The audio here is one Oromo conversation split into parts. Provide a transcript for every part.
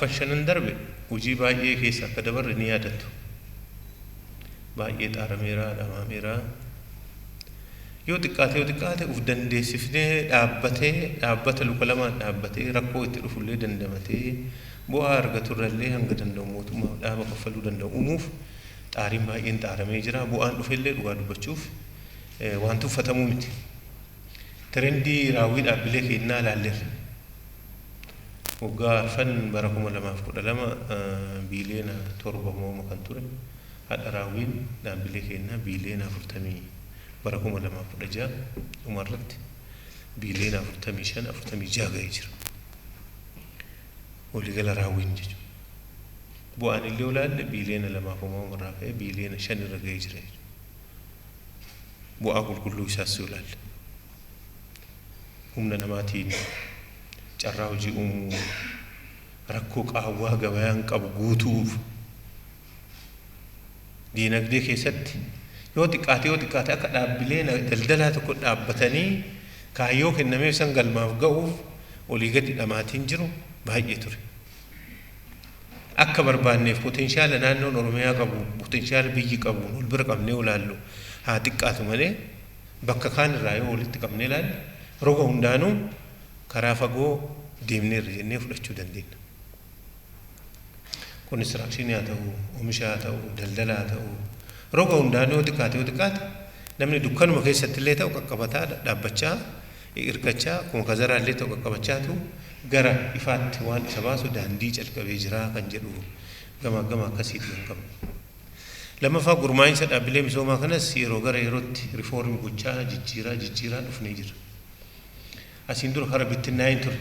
arfashanan darbe hojii baay'ee keessa akka dabarre ni yaadattu. Baay'ee xaarameera dhamameera. Yoo xiqqaate uf dandeessifnee dhaabbata luka lamaan dhaabbatee rakkoo itti dhufullee dandamatee bu'aa argaturrallee hanga danda'u mootummaa dhaaba kaffaluu danda'u uumuuf xaariin baay'een xaaramee jira. Bu'aan dhufellee dhugaa dubbachuuf waan tuffatamuu miti. Trendii raawwii dhaabbilee kennaa laalleerra. Waggaa arfan bara 2012 biiliyoona 7 kan ture. Hadha raawwiin dhaabbilee kennaa biiliyoona 40 bara 2016 dhumarratti biiliyoona 45 gahee jira. Waliigala raawwiin jechuudha. Bu'aan illee olaalle biiliyoona 2 irraa ka'ee biiliyoona 5 irra gahee jira. Bu'aa qulqulluu isaas olaalle. Humna namaatiin carraa hojii uumuu rakkoo qaawwaa gabayaan qabu guutuuf diinagdee keessatti yoo xiqqaate akka dhaabbilee daldalaa tokko dhaabbatanii kaayyoo kennamee san galmaaf ga'uuf olii gadi dhamaatiin jiru baay'ee ture. Akka barbaanneef potenshaala naannoon Oromiyaa qabu potenshaala biyyi qabu ol bira qabnee olaallu haa xiqqaatu malee bakka kaan irraa yoo walitti qabnee ilaalle roga hundaanuu karaa fagoo deemneerra jennee fudhachuu dandeenya. Konistirakshinii haa ta'u, oomisha haa ta'u, daldala haa ta'u, roga hundaanuu yoo xiqqaate namni dukkanuma keessatti illee ta'u qaqqabataa dhaabbachaa hirkachaa kuma kazaraa illee ta'u qaqqabachaatu gara ifaatti waan isa baasu daandii calqabee jira kan jedhu gama akkasiitiin qabu. Lammaffaa gurmaa'insa dhaabbilee misoomaa kanas yeroo gara yerootti riifoormii gochaa jijjiiraa dhufnee jira. Asiin dura karaa bittinnaa'in ture.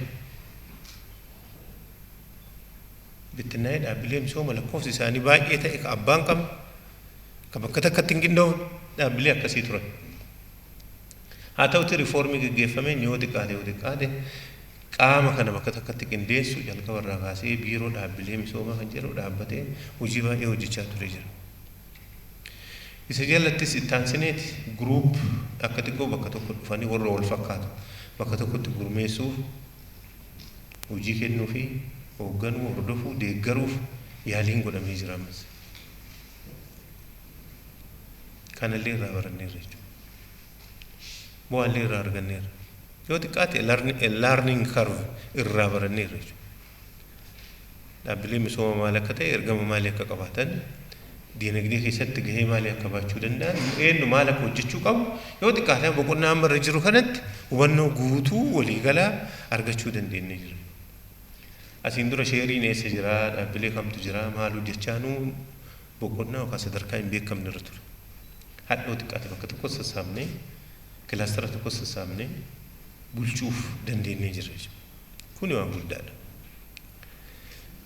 Bittinnaa'ee dhaabbilee misooma lakkoofsi isaanii baay'ee ta'e ka abbaan qabu ka bakka takkatti hin qindoofne dhaabbilee akkasii turan. Haa ta'uti riifoormii gaggeeffameen yoo xiqqaate qaama kana bakka takkatti qindeessu jalqaba irraa kaasee biiroo dhaabbilee misoomaa kan jedhu dhaabbatee hojii baay'ee hojjechaa ture jira. Isa jalattis ittaansineeti guruup akka xiqqoo bakka tokko dhufanii warra wal fakkaatu bakka tokkotti gurmeessuuf hojii kennuu fi hoogganuu hordofuu deeggaruuf yaaliin godhamee jira ammas. Kanallee irraa baranneerra jechuudha. Bu'aallee irraa arganneerra. Yoo xiqqaate learning curve irraa baranneerra jechuudha. Dhaabbilee misooma maal akka ta'e ergama maalii akka qabaatan diinagdee keessatti gahee maalii akka baachuu danda'an eenyu maal akka hojjechuu qabu yoo xiqqaate boqonnaa amma irra jiru kanatti hubannoo guutuu waliigalaa argachuu dandeenye jira. Asiin dura sheeriin eessa jira dhaabbilee kamtu jira maal hojjechaanuu boqonnaa yookaan sadarkaa hin beekamne irra ture. Hadhoo xiqqaate bakka tokko sassaabnee kilaastara tokko sassaabnee bulchuuf dandeenye jira jechuudha. Kuni waan guddaadha.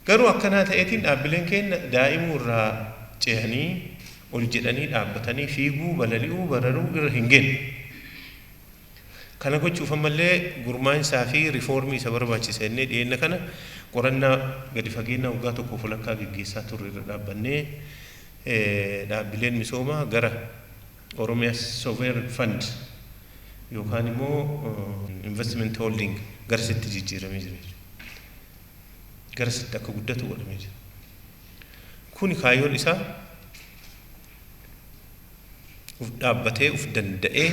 Garuu akkanaa ta'eetiin dhaabbileen keenya daa'imuu irraa ce'anii ol jedhanii dhaabbatanii fiiguu balali'uu bararuu irra hin geenye. Kana gochuuf ammallee gurmaa'insaa fi riifoormii isa barbaachisa jennee dhiyeenya kana qorannaa gadi fageenya waggaa tokko walakkaa gaggeessaa turre irra dhaabbannee dhaabbileen misoomaa gara Oromiyaa Sovereign Fund yookaan immoo investment holding garasitti jijjiiramee jira jechuudha. Garasitti akka guddatu godhamee jira. Kuni kaayyoon isaa uf dhaabbatee uf danda'ee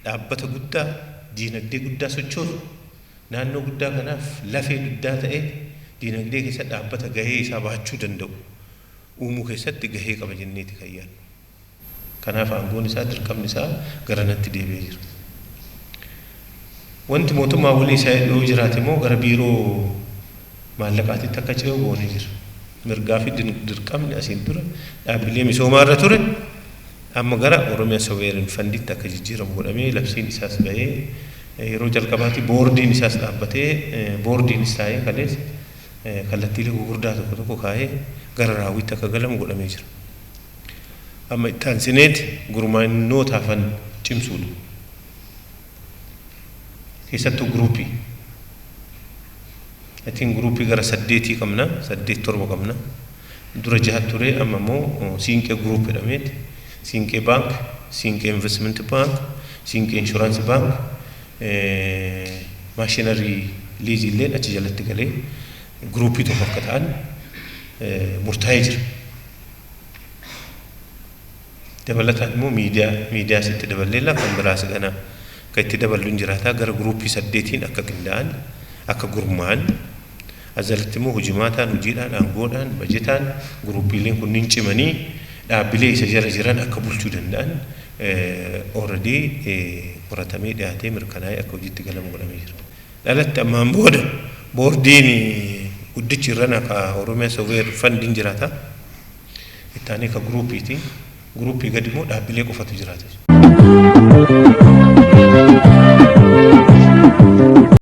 dhaabbata guddaa diinagdee guddaa sochoosu naannoo guddaa kanaaf lafee guddaa ta'e diinagdee keessa dhaabbata gahee isaa baachuu danda'u uumuu keessatti gahee qaba jenneeti kan yaadnu. Kanaaf aangoon isaa dirqamni isaa garanatti deebi'ee jira. Wanti mootummaa walii isaa dhiyoo jiraate immoo gara biiroo maallaqaatitti akka ce'u goonee jira. Mirgaa fi dirqamni asiin dura dhaabbilee misoomaa irra ture amma gara Oromiyaa Sovereign Funditti akka jijjiiramu godhamee labsiin isaas bahee yeroo jalqabaatti boordiin isaas dhaabbatee boordiinis taa'ee kalees kallattiilee gurguddaa tokko tokko kaa'ee gara raawwiitti akka galamu godhamee jira. Amma itti aansineeti gurmaa'inootaafan cimsuudha. Keessattuu guruupii. Atiin guruupii gara 8 qabna, 8-7 qabna. Dura 6 ture amma immoo Siinqee guruup jedhameeti. Siinqee bank, Siinqee investment bank, Siinqee insurance bank, maashinarii liizii illee achi jalatti galee جروبي تفكتان مرتاجر دبلتان مو ميديا ست دبللا كان براس أنا كي تدبل لنجراتا غير جروبي سديتين أكا كندان أكا جرمان أزلت مو هجماتان وجيلان أنغودان بجتان جروبي لين كن ننشمني بلي سجر جيران أكا بولشو دندان already قراتمي دهاتي مركناي أكو جيت كلام غلامير لالت أمام بورديني وديش رنا كأورومي سوير فندين جراتا الثاني كجروبي تي جروبي قديمو ده بلي كفتو جراتا